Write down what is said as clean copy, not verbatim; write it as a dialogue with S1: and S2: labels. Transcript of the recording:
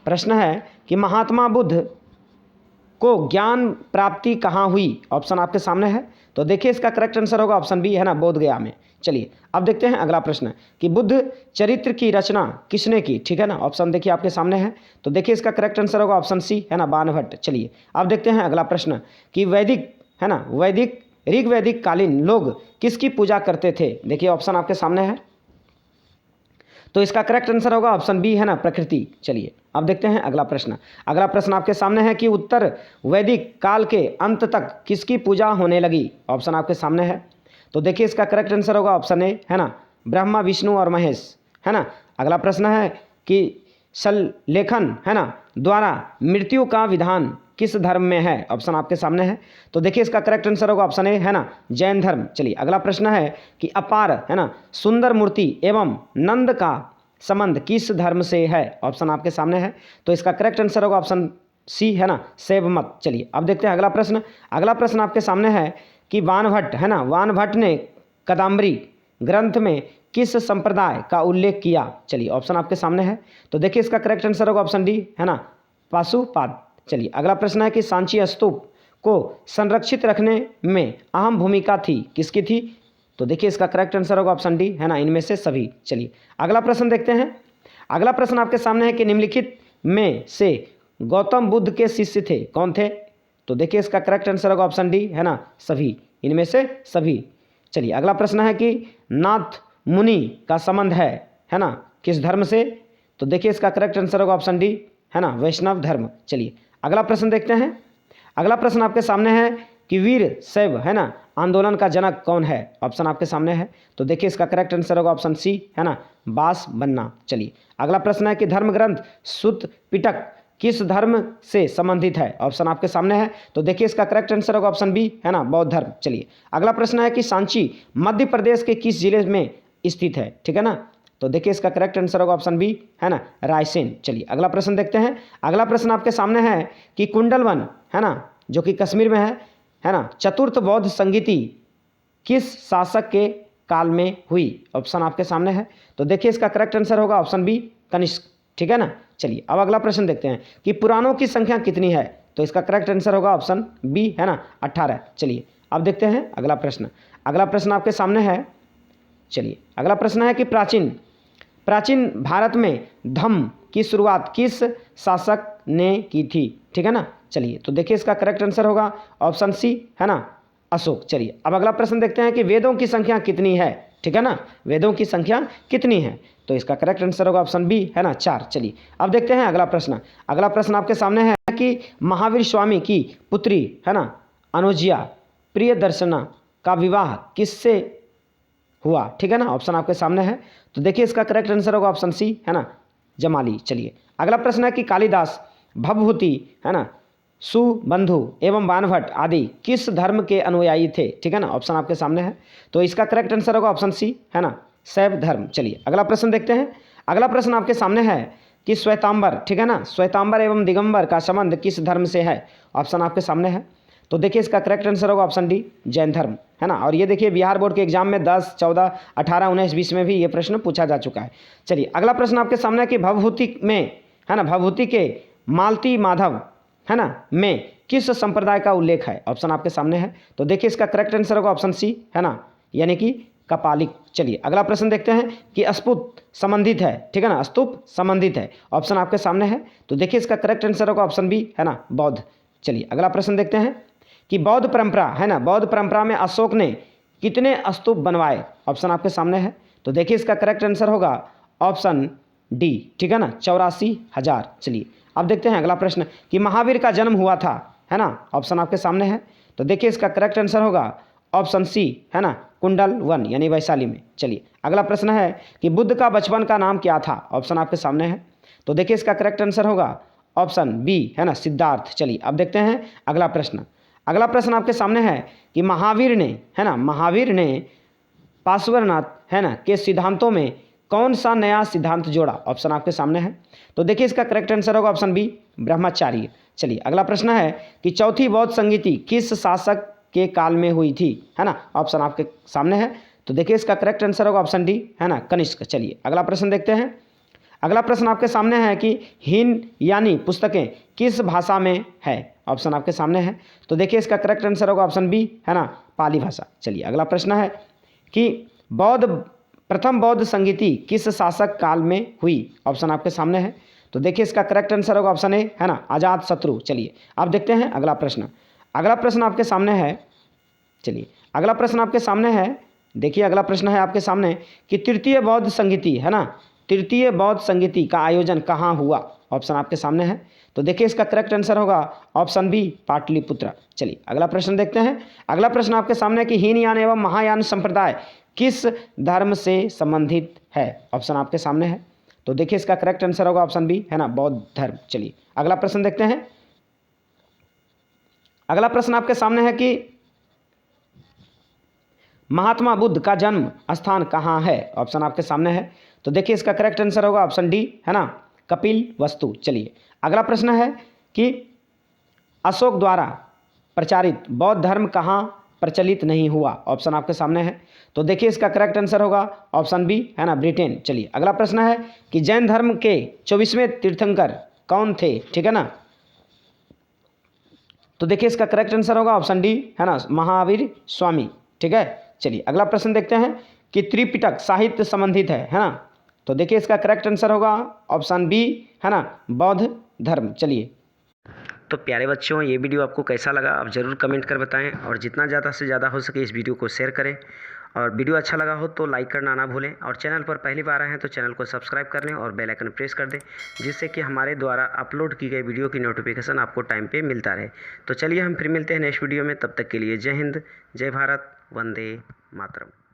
S1: प्रश्न है कि महात्मा बुद्ध को ज्ञान प्राप्ति कहाँ हुई? ऑप्शन आपके सामने है। तो देखिए इसका करेक्ट आंसर होगा ऑप्शन बी, है ना, बोध गया में। चलिए अब देखते हैं अगला प्रश्न कि बुद्ध चरित्र की रचना किसने की? ठीक है ना, ऑप्शन देखिए आपके सामने है। तो देखिए इसका करेक्ट आंसर होगा ऑप्शन सी, है ना, बाणभट्ट। चलिए अब देखते हैं अगला प्रश्न कि वैदिक, है ना, वैदिक ऋग्वैदिक कालीन लोग किसकी पूजा करते थे? देखिए ऑप्शन आपके सामने है। तो इसका करेक्ट आंसर होगा ऑप्शन बी, है ना, प्रकृति। चलिए अब देखते हैं अगला प्रश्न। अगला प्रश्न आपके सामने है कि उत्तर वैदिक काल के अंत तक किसकी पूजा होने लगी? ऑप्शन आपके सामने है। तो देखिए इसका करेक्ट आंसर होगा ऑप्शन ए, है ना, ब्रह्मा विष्णु और महेश, है ना। अगला प्रश्न है कि सल्लेखन, है ना, द्वारा मृत्यु का विधान किस धर्म में है? ऑप्शन आपके सामने है। तो देखिए इसका करेक्ट आंसर होगा ऑप्शन ए, है ना, जैन धर्म। चलिए अगला प्रश्न है कि अपार, है ना, सुंदर मूर्ति एवं नंद का संबंध किस धर्म से है? ऑप्शन आपके सामने है। तो इसका करेक्ट आंसर होगा ऑप्शन सी, है ना, शैव मत। चलिए अब देखते हैं अगला प्रश्न। अगला प्रश्न आपके सामने है कि बाणभट्ट, है ना, बाणभट्ट ने कादम्बरी ग्रंथ में किस संप्रदाय का उल्लेख किया? चलिए ऑप्शन आपके सामने है। तो देखिए इसका करेक्ट आंसर होगा ऑप्शन डी, है ना, पाशुपात। चलिए अगला प्रश्न है कि सांची स्तूप को संरक्षित रखने में अहम भूमिका थी, किसकी थी? तो देखिए इसका करेक्ट आंसर होगा ऑप्शन डी, है ना, इनमें से सभी। चलिए अगला प्रश्न देखते हैं। अगला प्रश्न आपके सामने है कि निम्नलिखित में से गौतम बुद्ध के शिष्य थे, कौन थे? तो देखिए इसका करेक्ट आंसर होगा ऑप्शन डी, है ना, सभी, इनमें से सभी। चलिए अगला प्रश्न है कि नाथ मुनि का संबंध है ना, किस धर्म से? तो देखिए इसका करेक्ट आंसर होगा ऑप्शन डी, है ना, वैष्णव धर्म। चलिए अगला प्रश्न देखते हैं। अगला प्रश्न आपके सामने है कि वीर शैव, है ना, आंदोलन का जनक कौन है? ऑप्शन आपके सामने है। तो देखिए इसका करेक्ट आंसर होगा ऑप्शन सी, है ना, बास बन्ना। चलिए अगला प्रश्न है कि धर्म ग्रंथ सुत्त पिटक किस धर्म से संबंधित है? ऑप्शन आपके सामने है। तो देखिए इसका करेक्ट आंसर होगा ऑप्शन बी, है ना, बौद्ध धर्म। चलिए अगला प्रश्न है कि सांची मध्य प्रदेश के किस जिले में स्थित है? ठीक है ना, तो देखिए इसका करेक्ट आंसर होगा ऑप्शन बी, है ना, रायसेन। चलिए अगला प्रश्न देखते हैं। अगला प्रश्न आपके सामने है कि कुंडलवन, है ना, जो कि कश्मीर में है ना, चतुर्थ बौद्ध संगीति किस शासक के काल में हुई? ऑप्शन आपके सामने है। तो देखिए इसका करेक्ट आंसर होगा ऑप्शन बी, कनिष्क। ठीक है ना। चलिए अब अगला प्रश्न देखते हैं कि पुराणों की संख्या कितनी है? तो इसका करेक्ट आंसर होगा ऑप्शन बी, है ना, 18। चलिए अब देखते हैं अगला प्रश्न। अगला प्रश्न आपके सामने है। चलिए अगला प्रश्न है कि प्राचीन भारत में धम्म की शुरुआत किस शासक ने की थी? ठीक है ना। चलिए तो देखिए इसका करेक्ट आंसर होगा ऑप्शन सी, है ना, अशोक। चलिए अब अगला प्रश्न देखते हैं कि वेदों की संख्या कितनी है? ठीक है ना, वेदों की संख्या कितनी है? तो इसका करेक्ट आंसर होगा ऑप्शन बी, है ना, 4। चलिए अब देखते हैं अगला प्रश्न। अगला प्रश्न आपके सामने है कि महावीर स्वामी की पुत्री, है ना, अनुजिया प्रियदर्शना का विवाह किससे हुआ? ठीक है ना, ऑप्शन आपके सामने है। तो देखिए इसका करेक्ट आंसर होगा ऑप्शन सी, है ना, जमाली। चलिए अगला प्रश्न है कि कालिदास, भवभूति, है ना, सुबंधु एवं बाणभट्ट आदि किस धर्म के अनुयायी थे? ठीक है ना, ऑप्शन आपके सामने है। तो इसका करेक्ट आंसर होगा ऑप्शन सी, है ना, शैव धर्म। चलिए अगला प्रश्न देखते हैं। अगला प्रश्न आपके सामने है कि श्वेतांबर, ठीक है ना, श्वेतांबर एवं दिगंबर का संबंध किस धर्म से है? ऑप्शन आपके सामने है। तो देखिए इसका करेक्ट आंसर होगा ऑप्शन डी, जैन धर्म, है ना। और ये देखिए बिहार बोर्ड के एग्जाम में 10, 14, 18, 19, 20 में भी ये प्रश्न पूछा जा चुका है। चलिए अगला प्रश्न आपके सामने है कि भवभूति में, है ना, भवभूति के मालती माधव, है ना, में किस संप्रदाय का उल्लेख है? ऑप्शन आपके सामने है। तो देखिए इसका करेक्ट आंसर होगा ऑप्शन सी, है ना, यानी कि कपालिक। चलिए अगला प्रश्न देखते हैं कि स्तूप संबंधित है, ठीक है ना, स्तूप संबंधित है, ऑप्शन आपके सामने है। तो देखिए इसका करेक्ट आंसर होगा ऑप्शन बी, है ना, बौद्ध। चलिए अगला प्रश्न देखते हैं कि बौद्ध परंपरा, है ना, बौद्ध परंपरा में अशोक ने कितने स्तूप बनवाए? ऑप्शन आपके सामने है। तो देखिए इसका करेक्ट आंसर होगा ऑप्शन डी, ठीक है ना, 84,000। चलिए अब देखते हैं अगला प्रश्न कि महावीर का जन्म हुआ था, है ना, ऑप्शन आपके सामने है। तो देखिए इसका करेक्ट आंसर होगा ऑप्शन सी, है ना, कुंडलवन यानी वैशाली में। चलिए अगला प्रश्न है कि बुद्ध का बचपन का नाम क्या था? ऑप्शन आपके सामने है। तो देखिए इसका करेक्ट आंसर होगा ऑप्शन बी, है ना, सिद्धार्थ। चलिए अब देखते हैं अगला प्रश्न। अगला प्रश्न आपके सामने है कि महावीर ने, है ना, महावीर ने पार्श्वनाथ, है ना, के सिद्धांतों में कौन सा नया सिद्धांत जोड़ा? ऑप्शन आपके सामने है। तो देखिए इसका करेक्ट आंसर होगा ऑप्शन बी, ब्रह्मचार्य। चलिए अगला प्रश्न है कि चौथी बौद्ध संगीति किस शासक के काल में हुई थी? है ना, ऑप्शन आपके सामने है। तो देखिए इसका करेक्ट आंसर होगा ऑप्शन डी, है ना, कनिष्क। चलिए अगला प्रश्न देखते हैं। अगला प्रश्न आपके सामने है कि हीन यानी पुस्तकें किस भाषा में है। ऑप्शन आपके सामने है, तो देखिए इसका करेक्ट आंसर होगा ऑप्शन बी, है ना, पाली भाषा। चलिए अगला प्रश्न है कि प्रथम बौद्ध संगीति किस शासक काल में हुई। ऑप्शन आपके सामने है, तो देखिए इसका करेक्ट आंसर होगा ऑप्शन ए, है ना, अजात शत्रु। चलिए अब देखते हैं अगला प्रश्न। अगला प्रश्न आपके सामने है, चलिए अगला प्रश्न आपके सामने है, देखिए अगला प्रश्न है आपके सामने कि तृतीय बौद्ध संगीति, है ना, तृतीय बौद्ध संगीति का आयोजन कहाँ हुआ। ऑप्शन आपके सामने है, तो देखिए इसका करेक्ट आंसर होगा ऑप्शन बी, पाटलिपुत्र। चलिए अगला प्रश्न देखते हैं। अगला प्रश्न आपके सामने है कि हीनयान एवं महायान संप्रदाय किस धर्म से संबंधित है। ऑप्शन आपके सामने है, तो देखिए इसका करेक्ट आंसर होगा ऑप्शन बी, है ना, बौद्ध धर्म। चलिए अगला प्रश्न देखते हैं। अगला प्रश्न आपके सामने है कि महात्मा बुद्ध का जन्म स्थान कहाँ है। ऑप्शन आपके सामने है, तो देखिए इसका करेक्ट आंसर होगा ऑप्शन डी, है ना, कपिल वस्तु। चलिए अगला प्रश्न है कि अशोक द्वारा प्रचारित बौद्ध धर्म कहाँ प्रचलित नहीं हुआ। ऑप्शन आपके सामने है, तो देखिए इसका करेक्ट आंसर होगा ऑप्शन बी, है ना, ब्रिटेन। चलिए अगला प्रश्न है कि जैन धर्म के 24वें तीर्थंकर कौन थे, ठीक है ना, तो देखिए इसका करेक्ट आंसर होगा ऑप्शन डी, है ना, महावीर स्वामी। ठीक है, चलिए अगला प्रश्न देखते हैं कि त्रिपिटक साहित्य संबंधित है ना, तो देखिए इसका करेक्ट आंसर होगा ऑप्शन बी, है ना, बौद्ध धर्म। चलिए तो प्यारे बच्चों, ये वीडियो आपको कैसा लगा आप ज़रूर कमेंट कर बताएं, और जितना ज़्यादा से ज़्यादा हो सके इस वीडियो को शेयर करें, और वीडियो अच्छा लगा हो तो लाइक करना ना भूलें, और चैनल पर पहली बार आए हैं तो चैनल को सब्सक्राइब कर लें और बेल आइकन प्रेस कर दें, जिससे कि हमारे द्वारा अपलोड की गई वीडियो की नोटिफिकेशन आपको टाइम पे मिलता रहे। तो चलिए हम फिर मिलते हैं नेक्स्ट वीडियो में, तब तक के लिए जय हिंद, जय भारत, वंदे मातरम।